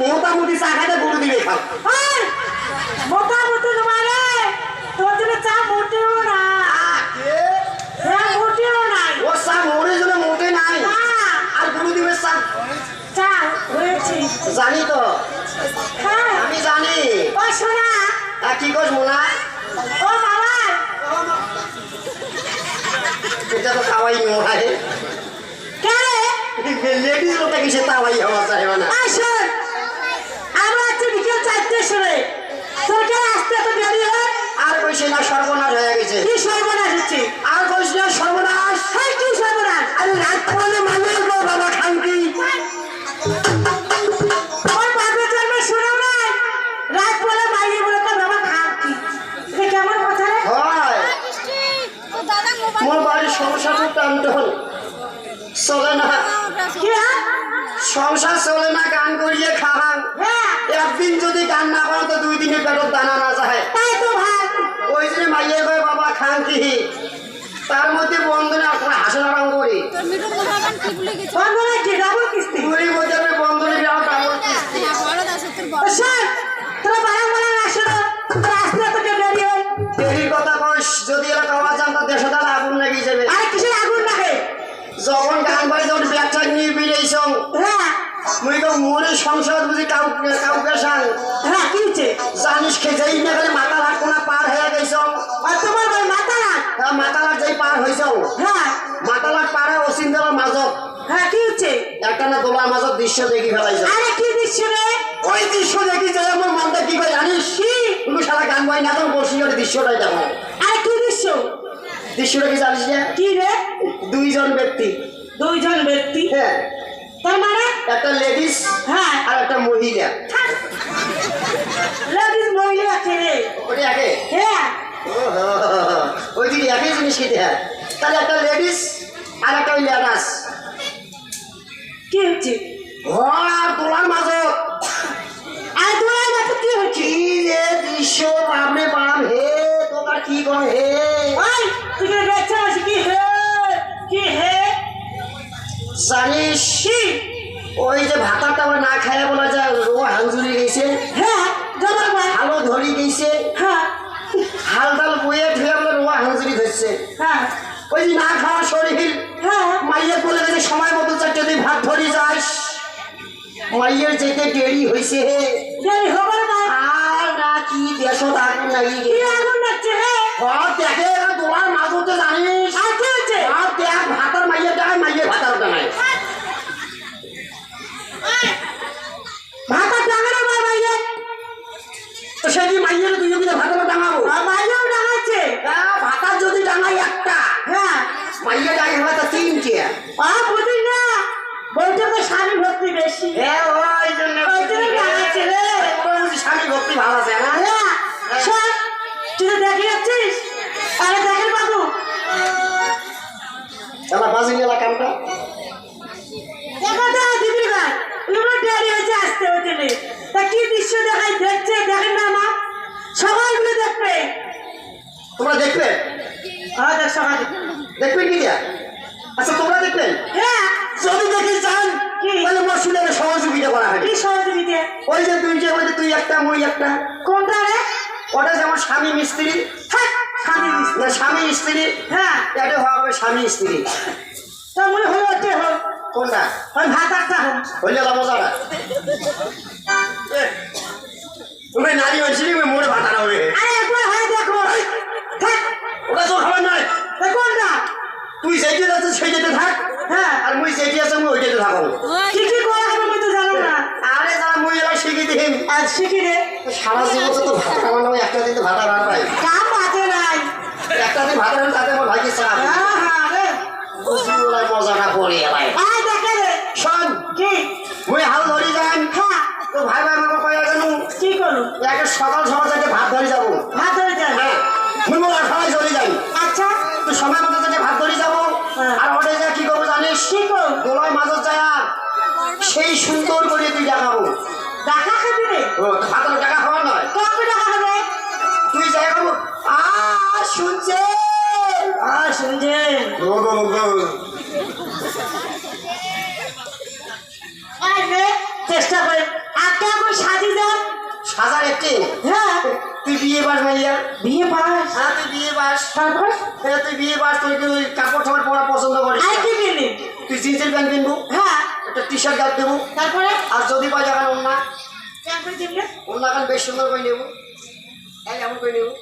মোটামুটি চা খাইতে গরু দিবে খাও মোটামুটি তোমারে তোর জন্য চা মোটেও না মোটেও নাই ও চা মোড়ে জন্য মোটে নাই আর গরু দিবে চা চা হয়েছে জানি তো আমি জানি ও শোনা কি কস মোনা ও বাবা এটা তো খাওয়াই মোড়ায় লেডিস লোকটা কিসে তাওয়াই হওয়া চাই না আসুন আমরা আজকে বিকেল 4টার সময় সরকার আসতে তো দেরি হয় আর কইছে না সর্বনাশ হয়ে গেছে কি সর্বনাশ হচ্ছে আর কইছে না সর্বনাশ হ্যাঁ কি সর্বনাশ আরে রাত পড়লে মানুষ গো বাবা খানকি ওই বাবা জন্ম শোনো না রাত পড়লে বাইরে বলে তো বাবা খানকি এটা কেমন কথা রে হয় মোর বাড়ির সংসার খুব টানটন চলে না কি সংসার চলে না গান করিয়ে খাওয়ান একদিন যদি গান না করো তো 2 দিনে পেটত দানা না যায় তাই তো ভাই ওই যে মাইয়ে কয় বাবা খান কি তার মধ্যে বন্ধনে আপনার হাসন আরাম করি বন্ধনে কি ডাবল কিস্তি গুলির মধ্যে আমি বন্ধনে যাওয়া ডাবল কিস্তি স্যার তোরা বারংবার আসো তোরা আসতে তো দেরি হয় দেরির কথা কইস যদি এরা খাওয়া যান তো দেশে তাহলে আগুন লেগে যাবে আর কিসের আগুন লাগে যখন গান বাড়ি যখন ব্যাগটা নিয়ে বেরিয়েছ হ্যাঁ মুই তো মনে সংসদ বুঝি কাউকে সাং হ্যাঁ কি হচ্ছে জানিস খেতেই না গেলে মাথা লাগ কোনা পার হয়ে গেছ আর তোমার ভাই মাথা লাগ মাথা লাগ যেই পার হয়েছ হ্যাঁ মাথা লাগ পারে অচিন্তার মাজত হ্যাঁ কি হচ্ছে একটা না দোলার মাজত দৃশ্য দেখি ফেলাইছ আরে কি দৃশ্য রে ওই দৃশ্য দেখি যে আমার মনটা কি করে জানিস কি তুমি সারা গান বাই না তখন বসি ওই দৃশ্যটাই দেখো আরে কি দৃশ্য দৃশ্যটা কি জানিস না কি রে 2 জন ব্যক্তি হ্যাঁ তার মানে একটা লেডিস হ্যাঁ আর একটা মহিলা লেডিস মহিলা আছে রে ওটা আগে হ্যাঁ ওই দিন একই জিনিস কি দেয় তাহলে একটা লেডিস আর একটা ওই লেডাস কি হচ্ছে ঘর আর তোলার মাজত আর তোমার মাথা কি হচ্ছে কি যে দৃশ্য বাপরে বাপ হে তোমার কি করে হে ওই তুই বেচা আছে কি হে জানিস ওই যে ভাতাটা না খায় বলা যায় রো হাঞ্জুরি গেছে হ্যাঁ জমার ভাই হালো ধরি গেছে হ্যাঁ হাল ডাল বইয়ে ধুয়ে বলে রো হাঞ্জুরি ধরছে হ্যাঁ ওই যে না খাওয়া শরীর হ্যাঁ মাইয়ের বলে গেছে সময় মতো 4টে তুই ভাত ধরি যাস মাইয়ের যেতে দেরি হয়েছে হে দেরি হবে না আর না কি দেশ আগুন লাগিয়ে কি আগুন লাগছে হে ঘর দেখে তোমার মাজতে জানিস আর কি হচ্ছে আর দেখ ভাতার মাইয়ের দেখায় মাইয়ের ভাতার দেখায় ভাতা টাঙানো ভাই ভাইয়ে তো সেদিন মাইয়ের তুই যদি ভাতার টাঙাবো মাইয়াও টাঙাচ্ছে ভাতার যদি টাঙাই একটা হ্যাঁ মাইয়ের টাঙাই হবে তো 3টে বুঝি না বলতে তো স্বামী ভক্তি বেশি হ্যাঁ ওই জন্য টাঙাচ্ছে রে স্বামী ভক্তি ভালো আছে না হ্যাঁ শোন তুই দেখে যাচ্ছিস আরে দেখেন বাবু আমার বাজি নিয়ে কামটা দেখা দাও দিদি ভাই এগুলো দেরি হয়েছে আসতে হতে তা কি দৃশ্য দেখাই দেখছে দেখেন না মা সবাই মিলে দেখবে তোমরা দেখবে হ্যাঁ দেখ সবাই দেখবে কি দিয়া আচ্ছা তোমরা দেখবেন হ্যাঁ যদি দেখি চান কি তাহলে মসজিদের সহযোগিতা করা হবে কি সহযোগিতা ওই যে তুই একটা মই একটা কোনটা রে ওটা যেমন স্বামী মিস্ত্রি স্বামী মিস্ত্রি না স্বামী স্ত্রী হ্যাঁ এটা হবে স্বামী স্ত্রী তা মনে হলো ওটাই হোক কোনটা ওই ভাত একটা হোক হইলে মজাটা তুমি নারী মানুষ মোড়ে ভাতারা হবে আরে একবার হয়ে দেখো ওটা তো খাবার নয় কোনটা তুই সেইটি আছে সেইটাতে থাক হ্যাঁ আর মুই সেইটি আছে মুই ওইটাতে থাকো কি কি করে হবে আমি তো জানো না আরে যা মুই এরা শিখি দিন আর শিখি রে সারা জীবন তো ভাত খাওয়ার নামে একটা দিন তো ভাতা রান পাই কাম বাজে নাই একটা দিন ভাতা রান তাতে আমার ভাইকে চাপ হ্যাঁ রে বুঝলি মজাটা পড়ে ভাই আয় দেখে রে শোন কি কি ওই হাল ধরি যান হ্যাঁ তো ভাই ভাই আমাকে কয়া কেন কি করুন একে সকাল সকাল থেকে ভাত ধরে যাবো ভাত ধরে যান হ্যাঁ মুই সবাই চলে যাই আচ্ছা তুই সময় মতো থেকে ভাত ধরে যাবো হ্যাঁ। আর ওটা যা কি করবো জানিস কি করুন দোলয় মাঝত যায় সেই সুন্দর করে তুই দেখাবো টাকা খাবি রে ও ভাতের টাকা খাওয়ার নয় কত টাকা হবে তুই যাই করবো শুনছে শুনছেন চেষ্টা করেন একটা এখন সাজি দেন সাজার একটি হ্যাঁ তুই বিয়ে বাস ভাইয়া বিয়ে পাস হ্যাঁ তুই বিয়ে বাস তারপর হ্যাঁ তুই বিয়ে বাস তুই তুই কাপড় টাপড় পরা পছন্দ করিস আর কি কিনলি তুই জিন্সের প্যান্ট কিনবো হ্যাঁ একটা টি শার্ট গাছ দেবো তারপরে আর যদি পাই যাবেন অন্য তারপরে দিবলে অন্য এখন বেশ সুন্দর করে নেবো এই এমন করে নেবো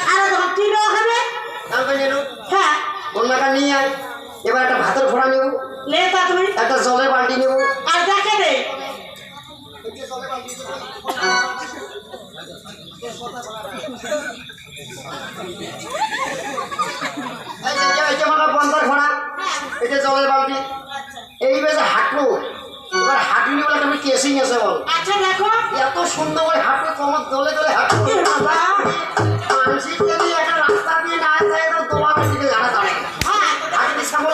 আর তখন কি দেওয়া হবে এমন করে নেবো হ্যাঁ অন্য এখন নিয়ে আয় এবার একটা ভাতের ফোড়া নেবো লে তা তুমি একটা জলের বালতি নেবো আর দেখে রে এটা আমার বন্ধার ঘোড়া এটা জলের বালতি এই বেশে হাঁটবো এবার হাঁটুনি বলে তুমি কেসিং আছে বল আচ্ছা দেখো এত সুন্দর করে হাঁটবো তোমার দলে দলে হাঁটবো এ বাবা মানসিক যদি একটা রাস্তা দিয়ে না যায় তো তোমার দিকে জানা দাঁড়ায় হ্যাঁ হাঁটবি সামনে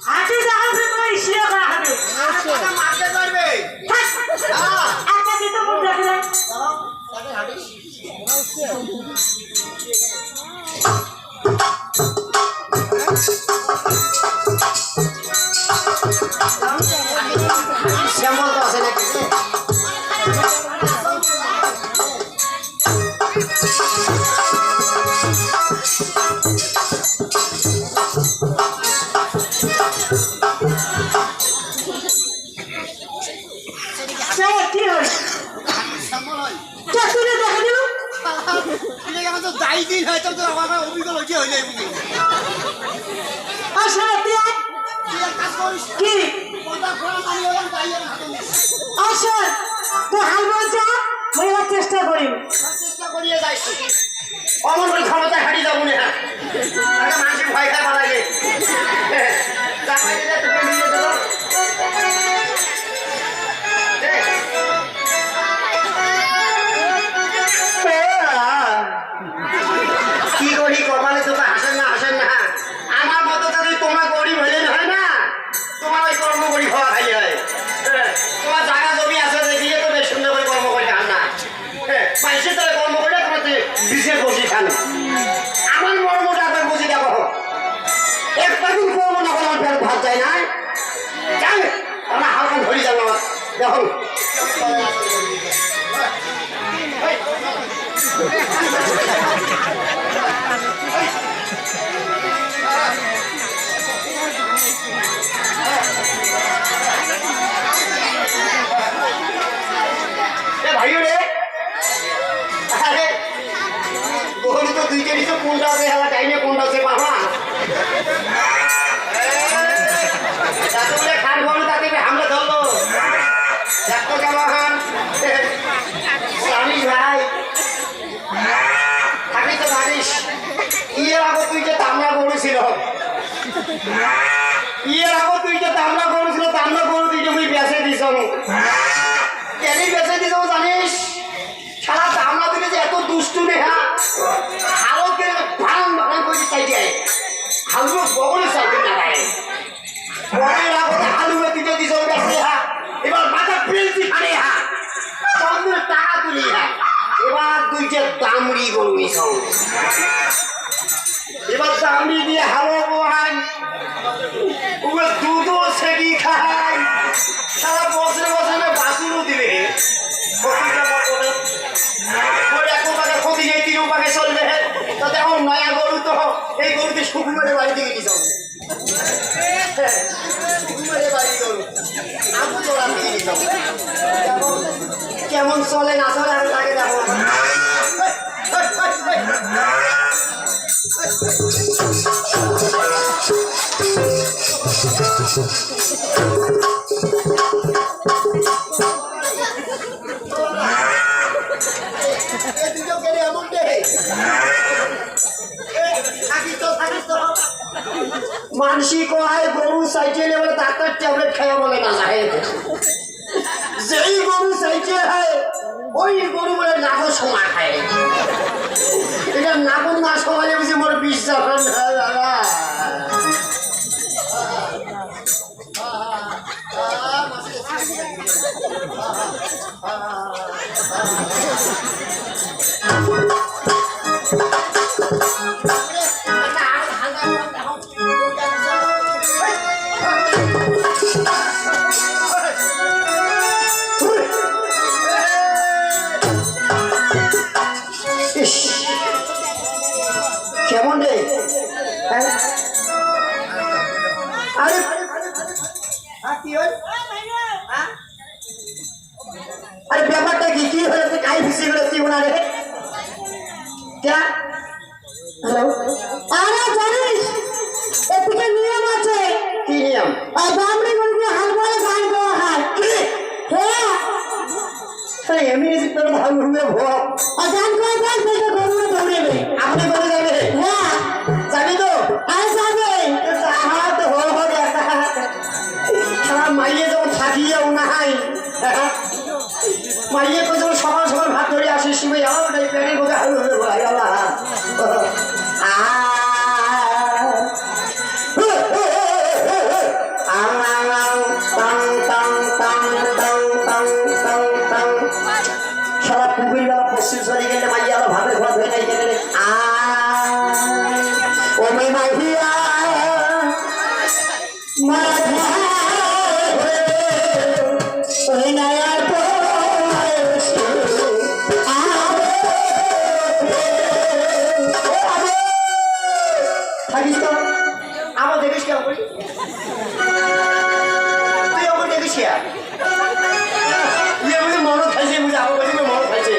হাতে দেখাবে তোমার ইসিয়া করা হবে মারতে পারবে একটা দিতে মুখ দেখে দেয় শ্যামল তো আছে নাকি চলো কি হল শ্যামল হয় তুলে দেখে দিল আমার তো দায়ী দিন হয়তো তো আমার অভিজ্ঞতা হয়েছে হয়ে যায় বুঝি আর শোনো তুই আয়। তুই এক কাজ করিস কি ওটা ঘোড়া মারি হলাম তাই আমি হাতে নিস আর শোন তুই হাল বলছা মহিলার চেষ্টা করি চেষ্টা করিয়ে যাইস অমন করে ক্ষমতায় হারিয়ে যাবো না আগে মানুষের ভয় খায় পালাইলে চাকরি দিলে তোকে নিয়ে যেত কি করি কপালে তোকে হাসেন না আমার মতো যদি তোমার গরিব হইলে হয় না তোমার ওই কর্ম করি খাওয়া খাই হয় তোমার জায়গা জমি আছে দেখিয়ে তো বেশ সুন্দর করে কর্ম করে খান না মানুষের তারা কর্ম করে তোমার বিশেষ বসে খান আমার মর্মটা একবার বুঝে দেখো একটা দিন করবো না আমার ফের ভাত যায় না যাই আমার হালকা ধরি যাবো দেখো ভাইও রে আরে বলি তো দুই কেজি তো কোনটা আছে হেলা টাইমে কোনটা আছে বাবা বলে খান বলে তাকে হামলা ধরলো দেখো কেমন জানিস ভাই থাকি তো জানিস ইয়ের আগো তুই যে তামলা করেছিল তামলা গরু তুই যে তুই বেঁচে দিস কেনই বেঁচে দিস জানিস সারা তামলা দিলে যে এত দুষ্টু নেহা হালকে ভাঙ করে চাইছে হালুর বগলে চাইতে না গায়ে বগলের আগতে হালুয়ে দিতে দিস বেঁচে হা এবার মাথা পেলছি খানে হা চন্দ্রের টাকা তুলি হা এবার তুই যে দামড়ি গরু নিস এবার দামড়ি দিয়ে হালো বোহান ওগুলো দুধও সেটি খায় সারা বছরে বাসুরও দিলে ক্ষতি নেই তিন পাকে চলবে তাতে এখন নয়া গরু তো এই গরুতে শুকুমারে বাড়ি থেকে নিয়ে যাবো শুকুমারে বাড়ি গরু আমি তোরা থেকে নিয়ে যাবো কেমন চলে না চলে আমি তাকে যাবো মানসি কয় গরু সাইকেল বলে ডাক্তার ট্যাবলেট খাওয়া বলে না যায় যেই গরু সাইকেল হয় ওই গরু বলে নাগর সময় খায় এটা নাগর না সমালে বুঝি মোর বিশ্বাস কেমন রে আরে আরে ব্যাপারটা কি কি হলো তুই কাই খুশি হলো তুই ওনারে क्या हेलो আরে জানিস এদিকে নিয়ম আছে কি নিয়ম আর ব্রাহ্মণী বলবি হাল বলে গান গাওয়া হয় হ্যাঁ আরে এমনি যে তোর ভালো হবে ভোগ আর গান গাওয়া যায় সেটা গরুরে দৌড়েবে আপনি বলে যাবে হ্যাঁ যাবি তো আর যাবে আমার তো হল হবে সারা মাইয়ে যখন থাকিও নাই মাইয়ে তো যখন সকাল সকাল ভাত ধরে আসে শিবে আমার ওটাই প্যানের মধ্যে হালু হয়ে বলা গেলা সারা পুকুরি বেলা পশ্চিম চলে গেলে মাইয়া ভাতের ঘর ধরে নাই গেলে ও মেয়ে মাইয়া থাকিস তো আমার দেখিস কেমন করি তুই আমার দেখিস কে মনে খাইছে বুঝে আমার কাছে মনে খাইছে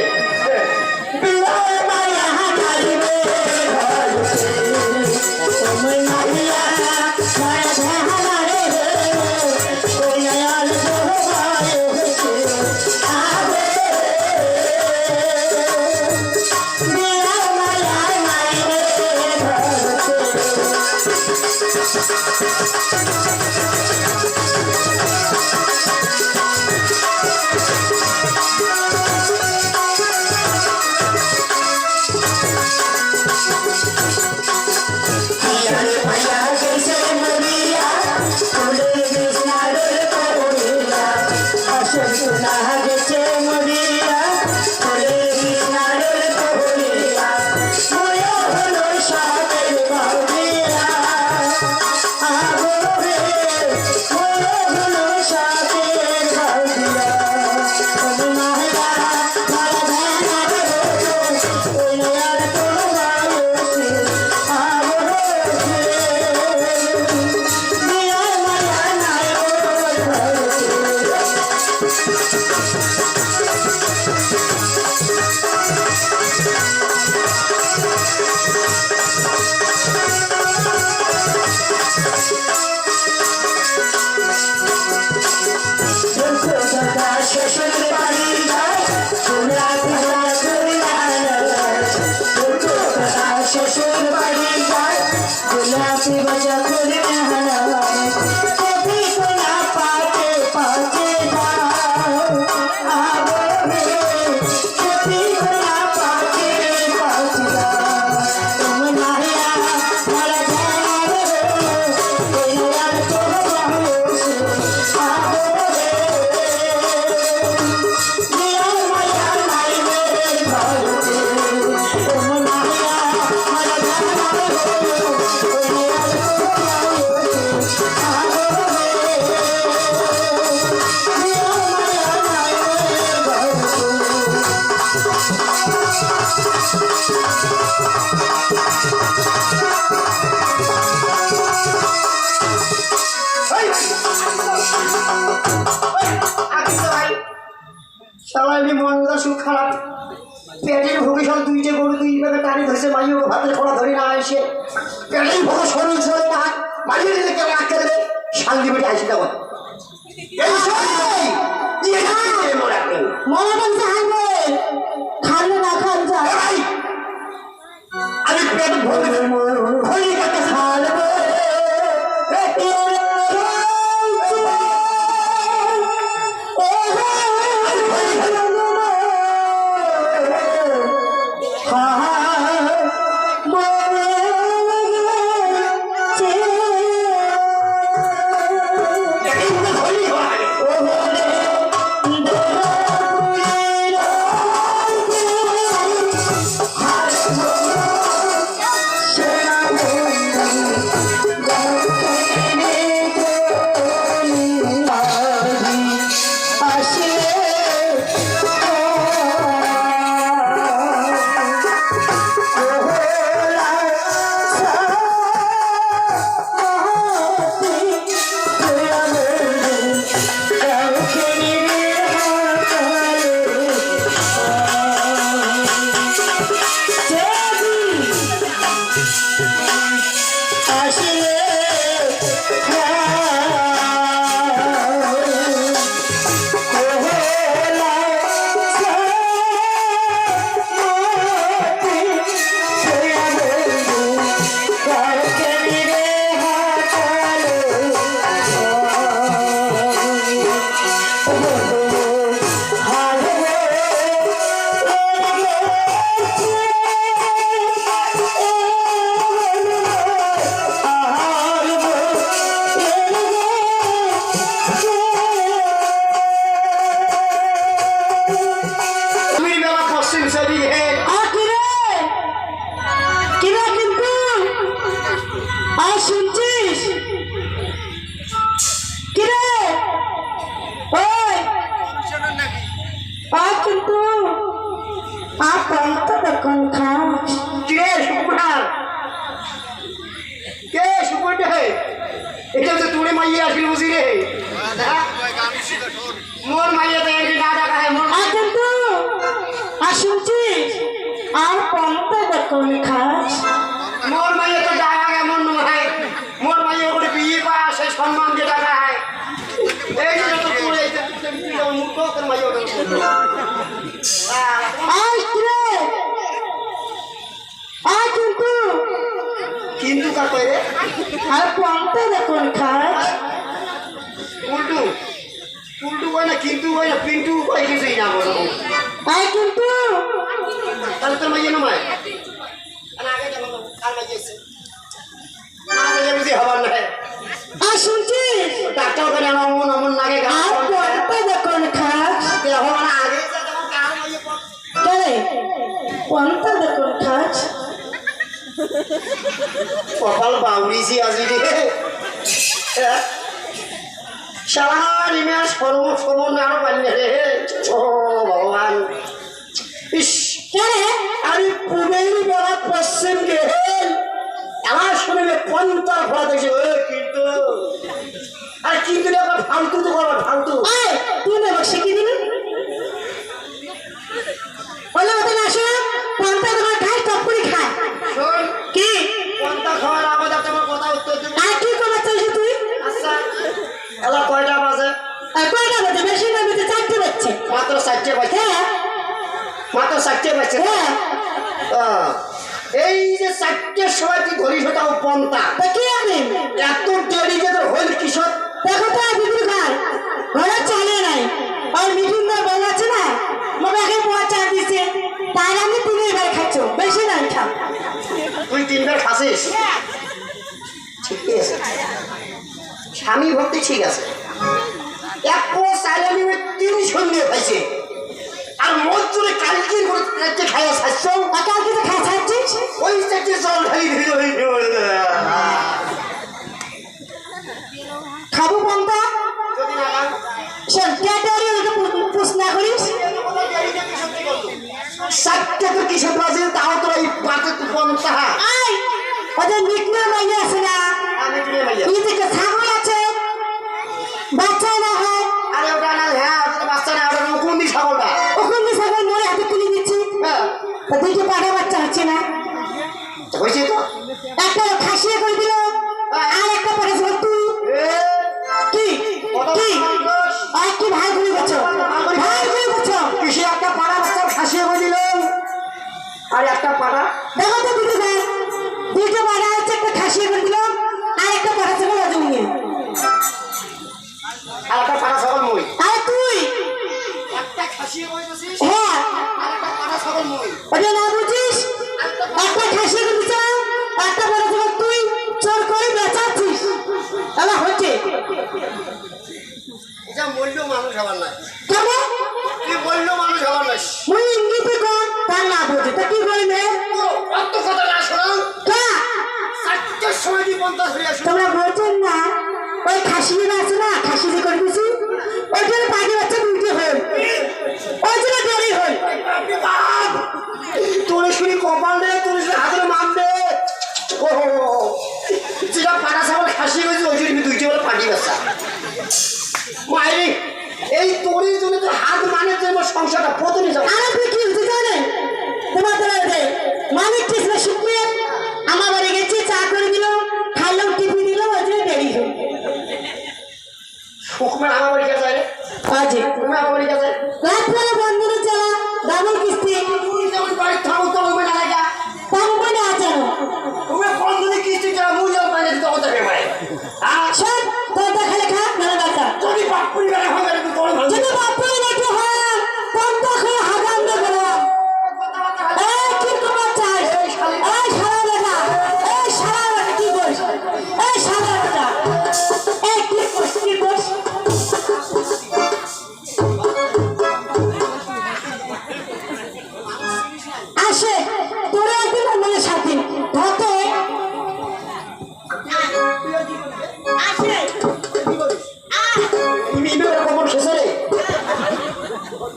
সালাইনি মনটা সুখ খারাপ পেটের ভোগে সব দুইটে গরু দুই ভাবে টানি ধরেছে মাইও ভাতের খোলা ধরে না এসে পেটের ভোগে শরীর চলে না মারিয়ে দিলে কেমন আটকে দেবে শান্তি বেটে আসি তখন এই সবাই মনে বলছে হারবে খালে না খাল যা আমি পেট ভরে ভরে কাছে খালবে এটা তো তুলে মাইয়ে আসিল বুঝি রে মোর মাইয়ে তো একদিন না ডাকা হয় মোর কিন্তু শুনছিস আর পন্থা দেখুন খাস মোর মাইয়ে তো ডাকা এমন নয় মোর মাইয়ে ওখানে বিয়ে পায় আসে সম্মান দিয়ে ডাকা হয় এই যে তো তুলে মুখ তোর মাইয়ে ওটা কিন্তু কার রে আর পন্থা দেখুন খাস উল্টু উল্টু কয় না কিন্তু কয় না পিন্টু কয় কিছুই না বলো কিন্তু তাহলে তোর মাইয়ে নয় আগে যাবো কার মাইয়ে এসে না বলে বুঝি হবার না শুনছিস ডাক্তার ওখানে অমন অমন লাগে আর পন্থা দেখুন খাস এখন আগে যেমন কার মাইয়ে কে পন্থা দেখুন খাস কপাল বাউরিছি আজি রে সারা নিমের সর্বসমন আরো পাইলে রে ও ভগবান ইস আরে পূবের বেলা পশ্চিম গে আমার শুনবে পন্থার ফলা দেখছে কিন্তু আরে কিন্তু ফালতু তো করবা ফালতু তুই না শিখিয়ে দিবি বলে ওদের আসো পন্থা তোমার খাই টপ করে খায় শোন কি পন্থা খাওয়ার আবার তোমার কথা উত্তর দিবি আর কি করতে চাইছিস তুই আচ্ছা এলা কয়টা বাজে কয়টা বাজে বেশি না বেশি 4টে বাজছে মাত্র 4টে বাজে মাত্র 4টে বাজে এই যে 4টের সময় তুই ধরিস ওটাও পন্থা কি আমি এত দেরি যে তোর হইল কিশোর দেখো তো বিক্রি খাই ঘরে চলে নাই আর মিঠুন দা বল আছে না আমাকে পৌঁছা দিছে তাই আমি 3বার খাচ্ছ বেশি না খা তুই 3বার খাসিস ঠিক আছে স্বামী ভক্তি ঠিক আছে এক পোষ চাইলে আমি 3 সন্ধ্যে খাইছে আর মজুরে কালকে করে চারটে খাইয়া ছাড়ছ কালকে তো খা ছাড়ছিস ওই চারটে জল খাই খাবো পন্থা যদি না খান শোন ক্যাটারি ওকে প্রশ্ন করিস 4টে তো কিসের বাজে তাও তো এই পাতে তো পন্থা আই ওদের মিটনা মাইয়া আছে না আমি দিয়ে মাইয়া এই যে ছাগল আছে বাচ্চা না হয় আরে ওটা না হ্যাঁ ওটা তো বাচ্চা না ওটা কোন ছাগলটা ওখানে ছাগল মরে হাতে তুলে দিচ্ছি হ্যাঁ তা দুইটা পাড়া বাচ্চা হচ্ছে না হয়েছে তো একটা খাসিয়ে করে দিল আর একটা আমার হচ্ছে এটা বললো মানুষ হবার নয়, তবে কি বললো মানুষ হবার নয়। মুই ইংরেজি কম তার না বোঝে তা কি বলবে অত কথা না শোনাও, কা 4টার সময় কি 50 হয়ে আসো। তোমরা বলছেন না ওই খাসি আছে না খাসি যে করে দিছি ওই জন্য পাখি বাচ্চা দুইটি হল ওই জন্য দেরি হল তোর শুনি কপাল দে, তোর শুনি হাতের মাপ দে। ও যেটা পাটা ছাগল খাসি হয়েছে ওই জন্য দুইটি বলে পাটি বাচ্চা মায়েরি। এই তোরই জন্য তো হাত মানে তো আমার সংসারটা পতনে যাবে। আর আপনি কি হচ্ছে জানেন তোমার তোরা মালিক কৃষ্ণ শুক্রিয়া আমার বাড়ি গেছি চা করে দিল খাইলাম টিপি দিল ওই জন্য দেরি হল সুখমের আমার বাড়ি কাছে রে, আজে সুখমের আমার বাড়ি কাছে রাত্রে বন্ধনের চালা ডাবল কিস্তি তুই যেমন বাড়ি থাকো তো ওই না লাগা পাম্পে না আচানো তুমি বন্ধনে কিস্তি যারা মুজাও পাইলে তো ওটা পেবে। আর সব তোর দেখালে খা মেলা বাচ্চা যদি বাপ পরিবারে হবে তুমি কোন ভালো যদি বাপুরে নাকি হয় পন্থা খেয়ে হাগাম দেবো এই কি তোমার চাই এই সারা বেটা এই সারা বেটা কি করিস এই সারা বেটা এই কি করিস কি করিস আসে তোরা একদিন আমার সাথে ধতে আসে তুমি ইমেল কমর খেছে রে,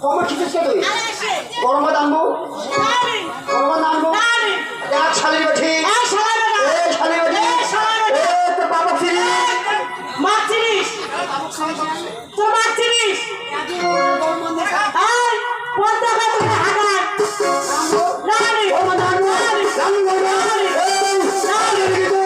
কমর খেছিস কে তুই? আসে গরম ভাত আনবো, আরে গরম ভাত আনবো। আরে এক শালির বেঠি, এই সারা বেটা এই শালির বেঠি, এই শালির বেঠি। এই তোর বাবা ফিরি। মারছিস তো মারছিস এই পর্দা খাতে হাগার না রে গরম ভাত আনবো, রান্না করবো। এই, শালির বেঠি তো।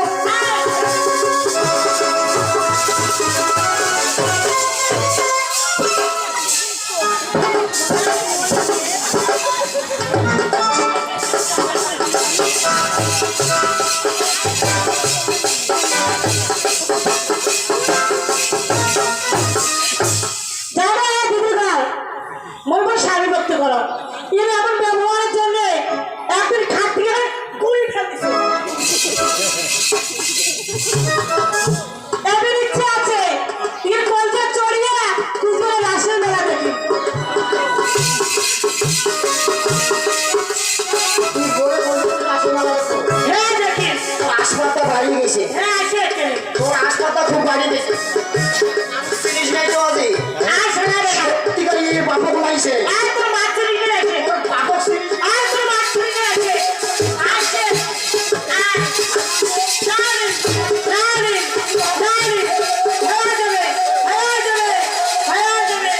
যারা দিদি ভাই মোর শাড়ি করতে করো এর এমন ব্যবহারের জন্য একদিন খাট থেকে গুলি ফেলতেছে এমন ইচ্ছে আছে এর কলজা চড়িয়ে তুই রাশের মেলা দেখি তুই বলে বলতে রাসে মালা গেছে। হ্যাঁ দেখিস তোর আসপাতা বাড়ি গেছে, হ্যাঁ আছে আছে তোর আসপাতা খুব বাড়ি গেছে। চিনিস নাই তো আজি আর শোনা দেখা সত্যিকারই এই বাপা বলাইছে। আর তোর মাছ চুরি করে আছে তোর বাপা চিনিস আর তোর মাছ চুরি করে আছে আসে আর দাঁড়ে দাঁড়ে দাঁড়ে হয়ে যাবে হয়ে যাবে হয়ে যাবে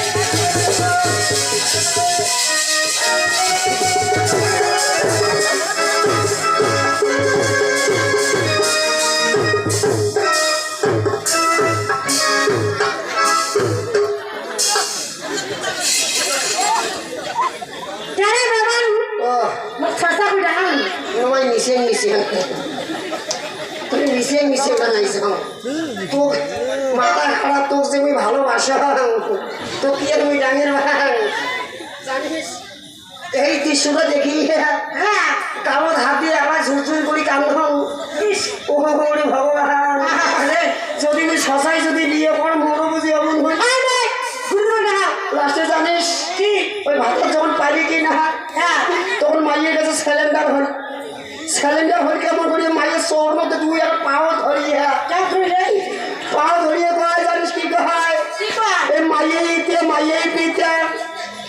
কেন বাবা ও মুখ ছাতা বিড়া নয় মিশে মিশে তুই মিশে মিশে বানাইছ তো মাথা খারাপ তোর যে আমি ভালোবাসা তো কি আর ওই ডাঙের ভাই জানিস এই দৃশ্যটা দেখি হ্যাঁ কারো হাত দিয়ে আবার ঝুরঝুর করি কান্দন ইস ও গৌরী ভগবান আরে যদি আমি শশাই যদি বিয়ে কর মরো বুঝি অমন হই আরে গুরু না লাস্টে জানিস কি ওই ভাতের যখন পারি কি না হ্যাঁ তখন মাইয়ের কাছে সিলিন্ডার হল সিলিন্ডার হল কেমন করি মাইয়ের শোর মধ্যে দুই আর পাও ধরিয়ে কেন কইলে পাও ধরিয়ে কয় জানিস কি কয় কি কয় এই মাইয়েইতে মাইয়েই পিতা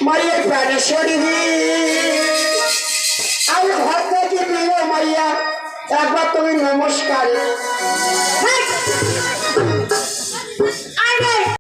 মাইয়ের প্যারে শরীরি আমি ঘর থেকে বিয়ে মাইয়া একবার তুমি নমস্কার হ্যাঁ